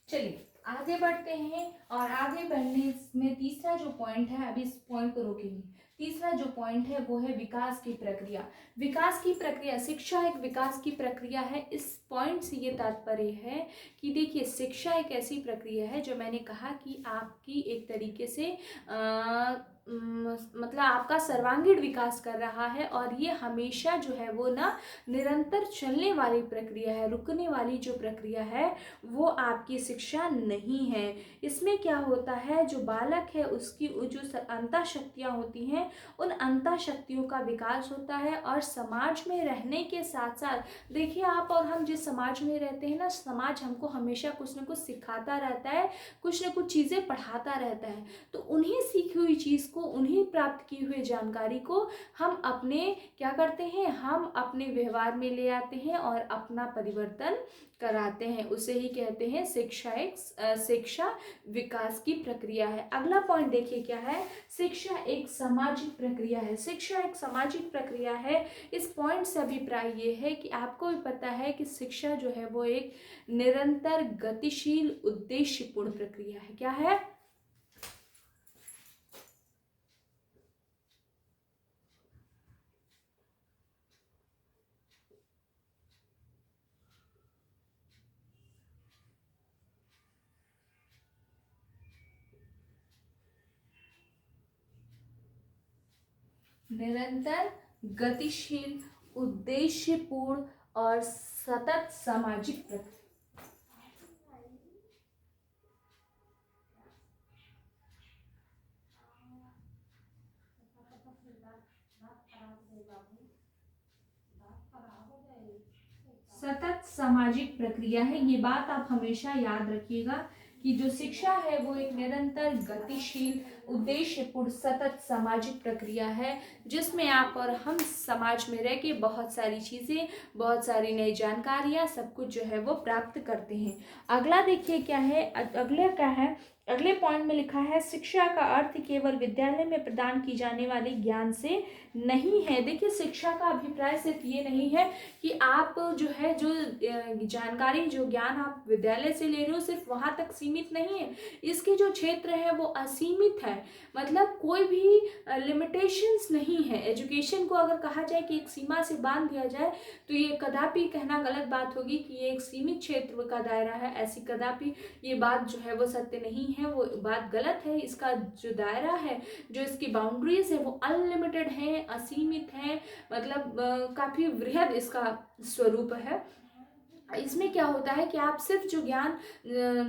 चलिए आगे बढ़ते हैं, और आगे बढ़ने में तीसरा जो पॉइंट है, अभी इस पॉइंट को रोकेंगे। तीसरा जो पॉइंट है वो है विकास की प्रक्रिया। विकास की प्रक्रिया, शिक्षा एक विकास की प्रक्रिया है। इस पॉइंट से ये तात्पर्य है कि देखिए शिक्षा एक ऐसी प्रक्रिया है जो मैंने कहा कि आपकी एक तरीके से मतलब आपका सर्वांगीण विकास कर रहा है, और ये हमेशा जो है वो ना निरंतर चलने वाली प्रक्रिया है, रुकने वाली जो प्रक्रिया है वो आपकी शिक्षा नहीं है। इसमें क्या होता है, जो बालक है उसकी जो अंतः शक्तियाँ होती हैं, उन अंतः शक्तियों का विकास होता है, और समाज में रहने के साथ साथ देखिए आप और हम जिस समाज में रहते हैं ना, समाज हमको हमेशा कुछ न कुछ सिखाता रहता है, कुछ न कुछ चीज़ें पढ़ाता रहता है। तो उन्हीं सीखी हुई चीज़ को, उन्हीं प्राप्त की हुई जानकारी को हम अपने क्या करते हैं, हम अपने व्यवहार में ले आते हैं और अपना परिवर्तन कराते हैं। उसे ही कहते हैं शिक्षा विकास की प्रक्रिया है। अगला पॉइंट देखिए क्या है, शिक्षा एक सामाजिक प्रक्रिया है। शिक्षा एक सामाजिक प्रक्रिया है। इस पॉइंट से अभिप्राय ये है कि आपको भी पता है कि शिक्षा जो है वो एक निरंतर गतिशील उद्देश्यपूर्ण प्रक्रिया है। क्या है? निरंतर गतिशील उद्देश्यपूर्ण और सतत सामाजिक प्रक्रिया। सतत सामाजिक प्रक्रिया है। ये बात आप हमेशा याद रखिएगा कि जो शिक्षा है वो एक निरंतर गतिशील उद्देश्यपूर्ण सतत सामाजिक प्रक्रिया है, जिसमें आप और हम समाज में रह के बहुत सारी चीज़ें, बहुत सारी नई जानकारियाँ, सब कुछ जो है वो प्राप्त करते हैं। अगला देखिए क्या है, अगले क्या है, अगले पॉइंट में लिखा है शिक्षा का अर्थ केवल विद्यालय में प्रदान की जाने वाले ज्ञान से नहीं है। देखिए शिक्षा का अभिप्राय सिर्फ ये नहीं है कि आप जो है जो जानकारी, जो ज्ञान आप विद्यालय से ले रहे हो सिर्फ वहाँ तक सीमित नहीं है। इसके जो क्षेत्र है वो असीमित है, मतलब कोई भी लिमिटेशंस नहीं है। एजुकेशन को अगर कहा जाए कि एक सीमा से बांध दिया जाए तो ये कदापि कहना गलत बात होगी कि ये एक सीमित क्षेत्र का दायरा है। ऐसी कदापि ये बात जो है वो सत्य नहीं है, वो बात गलत है। इसका जो दायरा है, जो इसकी बाउंड्रीज है वो अनलिमिटेड है, असीमित है, मतलब काफ़ी वृहद इसका स्वरूप है। इसमें क्या होता है कि आप सिर्फ जो ज्ञान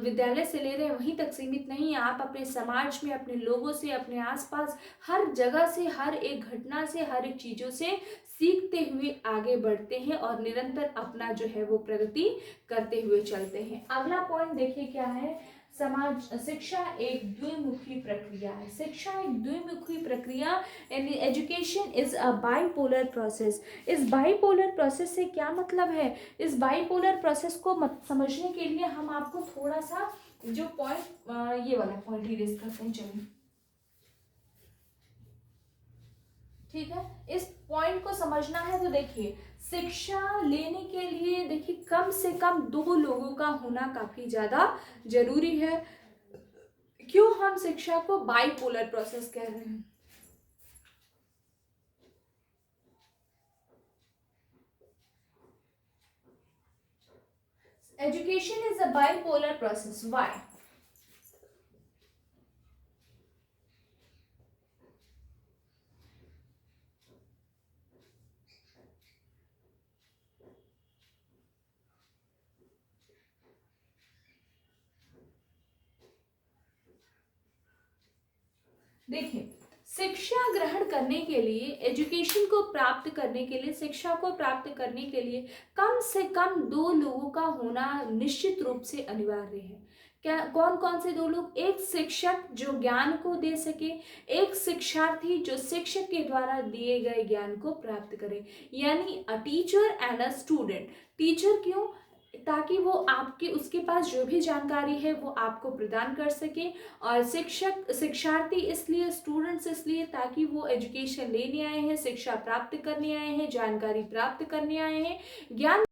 विद्यालय से ले रहे हैं वहीं तक सीमित नहीं है। आप अपने समाज में, अपने लोगों से, अपने आसपास हर जगह से, हर एक घटना से, हर एक चीज़ों से सीखते हुए आगे बढ़ते हैं और निरंतर अपना जो है वो प्रगति करते हुए चलते हैं। अगला पॉइंट देखिए क्या है, शिक्षा एक द्विमुखी प्रक्रिया है। शिक्षा एक द्विमुखी प्रक्रिया, यानी education is a bipolar process. इस बाइपोलर प्रोसेस से क्या मतलब है, इस बाइपोलर प्रोसेस को समझने के लिए हम आपको थोड़ा सा जो पॉइंट, ये वाला पॉइंट ही रेस करते हैं। चलिए ठीक है, इस पॉइंट को समझना है तो देखिए शिक्षा लेने के लिए देखिए कम से कम 2 लोगों का होना काफी ज्यादा जरूरी है। क्यों हम शिक्षा को बाइपोलर प्रोसेस कह रहे हैं? Education is a bipolar process. Why? देखिए शिक्षा ग्रहण करने के लिए, एजुकेशन को प्राप्त करने के लिए, शिक्षा को प्राप्त करने के लिए कम से कम 2 लोगों का होना निश्चित रूप से अनिवार्य है। क्या, कौन कौन से 2 लोग? एक शिक्षक जो ज्ञान को दे सके, एक शिक्षार्थी जो शिक्षक के द्वारा दिए गए ज्ञान को प्राप्त करे, यानी a teacher and a student. Teacher क्यों? ताकि वो आपके, उसके पास जो भी जानकारी है वो आपको प्रदान कर सके, और शिक्षार्थी इसलिए, स्टूडेंट्स इसलिए ताकि वो एजुकेशन लेने आए हैं, शिक्षा प्राप्त करने आए हैं, जानकारी प्राप्त करने आए हैं, ज्ञान